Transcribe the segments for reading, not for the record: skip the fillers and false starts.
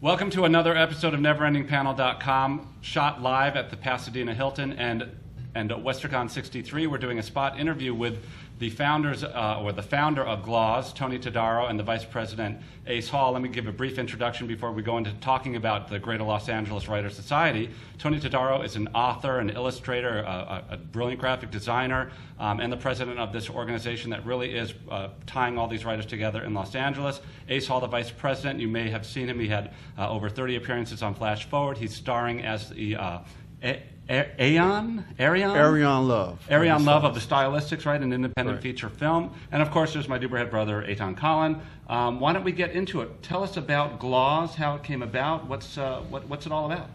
Welcome to another episode of NeverEndingPanel.com, shot live at the Pasadena Hilton and Westercon 63. We're doing a spot interview with the founders, or the founder of Glaws, Tony Todaro, and the vice president, Ace Hall. Let me give a brief introduction before we go into talking about the Greater Los Angeles Writers Society. Tony Todaro is an author, an illustrator, a brilliant graphic designer, and the president of this organization that really is tying all these writers together in Los Angeles. Ace Hall, the vice president, you may have seen him. He had over 30 appearances on Flash Forward. He's starring as the Arion Love of the Stylistics, right? An independent feature film. And of course, there's my Duberhead brother, Eitan Collin. Why don't we get into it? Tell us about Glaws, how it came about. What's it all about?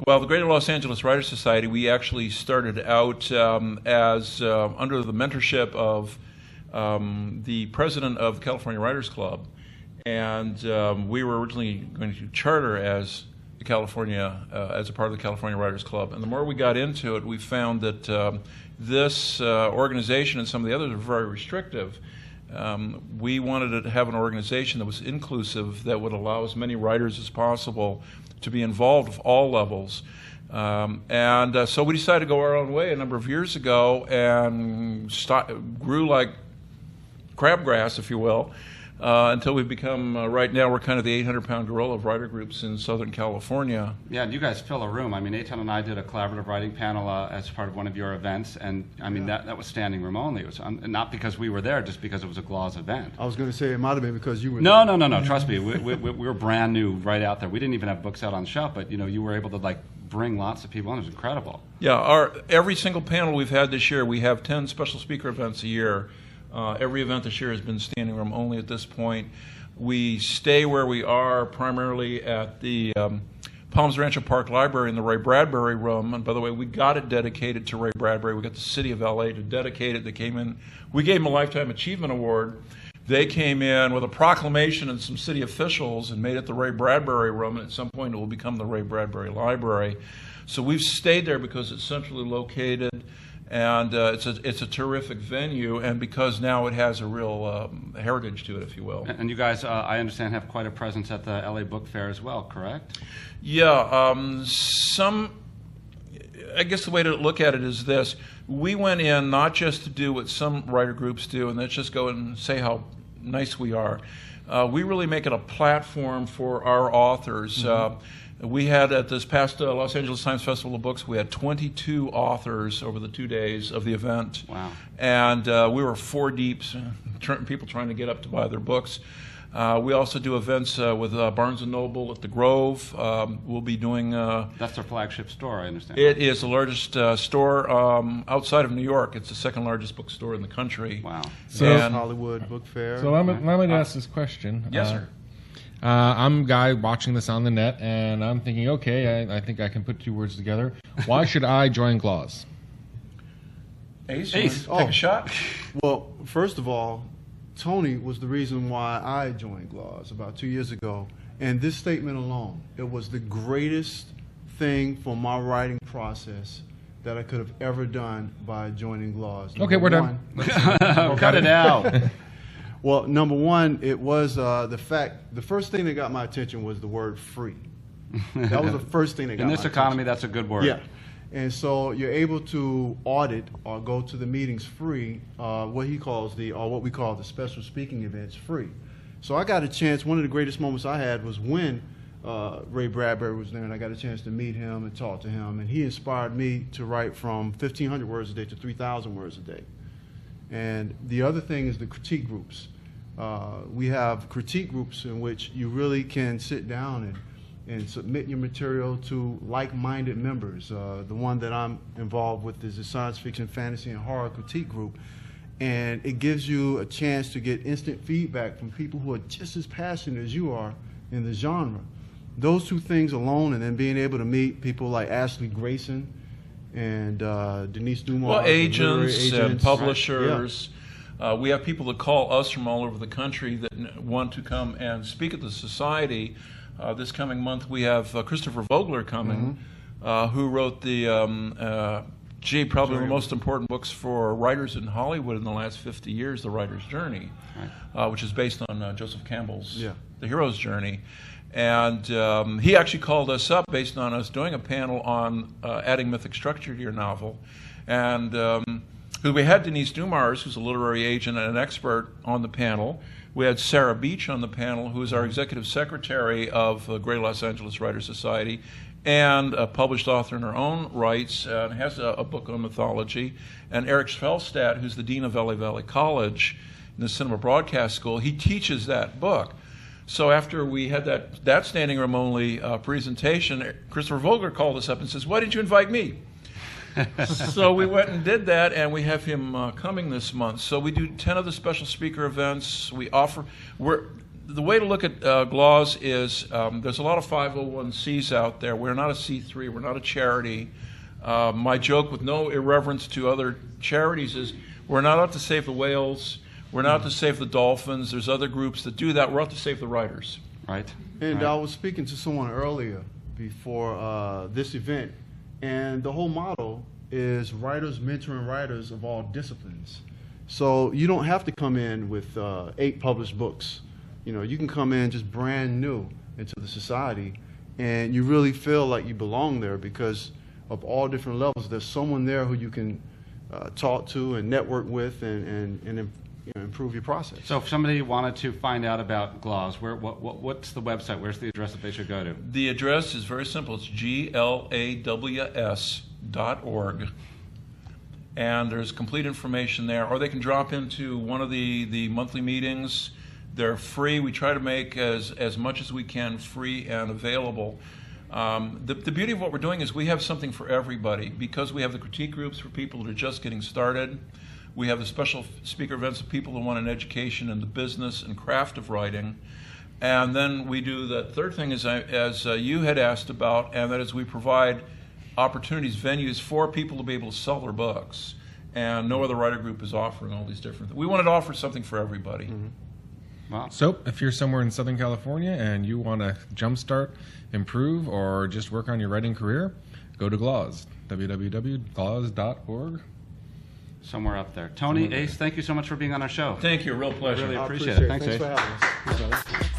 Well, the Greater Los Angeles Writers Society, we actually started out as under the mentorship of the president of the California Writers Club. And we were originally going to charter as California, as a part of the California Writers Club. And the more we got into it, we found that this organization and some of the others are very restrictive. We wanted to have an organization that was inclusive, that would allow as many writers as possible to be involved at all levels. So we decided to go our own way a number of years ago and grew like crabgrass, if you will, until we've become, right now, we're kind of the 800-pound gorilla of writer groups in Southern California. Yeah, and you guys fill a room. I mean, Eitan and I did a collaborative writing panel as part of one of your events, and I mean, that was standing room only. It was not because we were there, just because it was a Glaws event. I was going to say it might have been because you were there. No. Trust me, we were brand new right out there. We didn't even have books out on the shelf, but you were able to bring lots of people in. It was incredible. Yeah, every single panel we've had this year, we have 10 special speaker events a year. Every event this year has been standing room only at this point. We stay where we are, primarily at the Palms Rancho Park Library in the Ray Bradbury room. And by the way, we got it dedicated to Ray Bradbury. We got the city of LA to dedicate it. They came in. We gave them a Lifetime Achievement Award. They came in with a proclamation and some city officials and made it the Ray Bradbury room. And at some point, it will become the Ray Bradbury Library. So we've stayed there because it's centrally located. And it's a terrific venue, and because now it has a real heritage to it, if you will. And you guys, I understand, have quite a presence at the LA Book Fair as well, correct? Yeah. I guess the way to look at it is this. We went in not just to do what some writer groups do, and let's just go and say how nice we are. We really make it a platform for our authors. Mm-hmm. We had, at this past Los Angeles Times Festival of Books, we had 22 authors over the 2 days of the event. Wow. And we were 4 deep, people trying to get up to buy their books. We also do events with Barnes & Noble at the Grove. We'll be doing... That's their flagship store, I understand. It is the largest store outside of New York. It's the second largest bookstore in the country. Wow. So Hollywood Book Fair. So allow me to ask this question. Yes, sir. I'm a guy watching this on the net, and I'm thinking, okay, I think I can put 2 words together. Why should I join Glaws? Ace, take a shot? Well, first of all, Tony was the reason why I joined Glaws about 2 years ago. And this statement alone, it was the greatest thing for my writing process that I could have ever done by joining Glaws. Okay, we're done. Cut it out. Well, number one, it was the first thing that got my attention was the word free. That was the first thing that got my attention. In this economy, that's a good word. Yeah. And so you're able to audit or go to the meetings free, what we call the special speaking events free. So I got a chance, one of the greatest moments I had was when Ray Bradbury was there, and I got a chance to meet him and talk to him. And he inspired me to write from 1,500 words a day to 3,000 words a day. And the other thing is the critique groups. We have critique groups in which you really can sit down and submit your material to like-minded members. The one that I'm involved with is the Science Fiction, Fantasy, and Horror Critique Group. And it gives you a chance to get instant feedback from people who are just as passionate as you are in the genre. Those 2 things alone, and then being able to meet people like Ashley Grayson and Denise Dumas. Well, agents and publishers. Right? Yeah. We have people that call us from all over the country that want to come and speak at the society. This coming month we have Christopher Vogler coming, who wrote the probably the most important books for writers in Hollywood in the last 50 years, The Writer's Journey, which is based on Joseph Campbell's The Hero's Journey. And he actually called us up based on us doing a panel on adding mythic structure to your novel. And we had Denise Dumars, who's a literary agent and an expert, on the panel. We had Sarah Beach on the panel, who is our executive secretary of the Greater Los Angeles Writers Society and a published author in her own rights, and has a book on mythology. And Eric Felstadt, who's the dean of LA Valley College in the Cinema Broadcast School, he teaches that book. So after we had that standing room only presentation, Christopher Vogler called us up and says, "Why didn't you invite me?" So we went and did that, and we have him coming this month. So we do 10 of the special speaker events. The way to look at Glaws is there's a lot of 501c out there. We're not a C3. We're not a charity. My joke, with no irreverence to other charities, is we're not out to save the whales. We're not out to save the dolphins. There's other groups that do that. We're out to save the writers. Right. And right. I was speaking to someone earlier before this event, and the whole model is writers mentoring writers of all disciplines. So you don't have to come in with 8 published books. You know, you can come in just brand new into the society, and you really feel like you belong there because of all different levels. There's someone there who you can talk to and network with and improve your process. So if somebody wanted to find out about Glaws, what's the website? Where's the address that they should go to? The address is very simple. It's glaws.org. And there's complete information there. Or they can drop into one of the monthly meetings. They're free. We try to make as much as we can free and available. The beauty of what we're doing is we have something for everybody, because we have the critique groups for people that are just getting started. We have the special speaker events of people who want an education in the business and craft of writing. And then we do the third thing, as you had asked about, and that is we provide opportunities, venues for people to be able to sell their books. And no other writer group is offering all these different things. We wanted to offer something for everybody. Mm-hmm. Wow. So if you're somewhere in Southern California and you want to jumpstart, improve, or just work on your writing career, go to Glaws, www.glaws.org. Somewhere up there. Tony, Ace, thank you so much for being on our show. Thank you. A real pleasure. Really I appreciate it. Thanks, Thanks Ace. for having us.